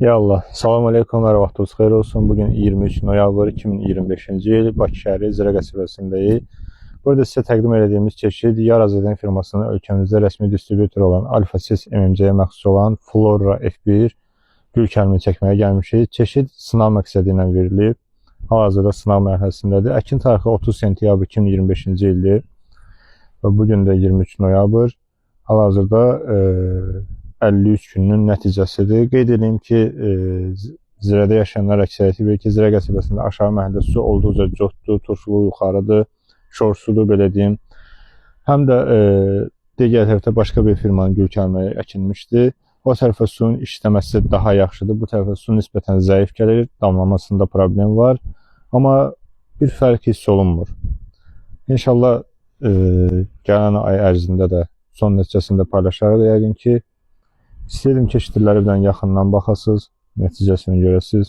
Ya Allah, salam aleykum və vaxtınız xeyir olsun. Bugün 23 noyabr 2025-ci il Bakı şəhəri İcra qəsəbəsindəyik. Burada sizə təqdim edəcəyimiz çeşid Yar Azədən firmasının ölkəmizdə rəsmi distributor olan Alfasis MMC-yə məxsus olan Flora F1 gül kəlmini çəkməyə gəlmişik. Çeşid sınaq məqsədi ilə verilib. Hal-hazırda sınaq mərhələsindədir. Əkin tarixi 30 sentyabr 2025-ci ildir və bugün də 23 noyabr. Hal-hazırda 53 günün nəticəsidir. Qeyd edeyim ki, Zirədə yaşayanlar əksəriyyəti bilir ki, Zirə qəsəbəsində aşağı məhəllə su olduqca cotdur, turşuluq yuxarıdır, şorsudur, belə deyim. Həm də digər tərəfdə başqa bir firmanın gül kəlməyi əkilmişdir. O tərəfə suyun işləməsi daha yaxşıdır. Bu tərəfə su nisbətən zəif gəlir, damlamasında problem var. Amma bir fərq hiss olunmur. İnşallah gələn ay ərzində də son nəticəsində paylaşarıq. Yəqin ki, İstəyirəm ki, eşitdirləri yaxından baxasınız, nəticəsini görəsiniz.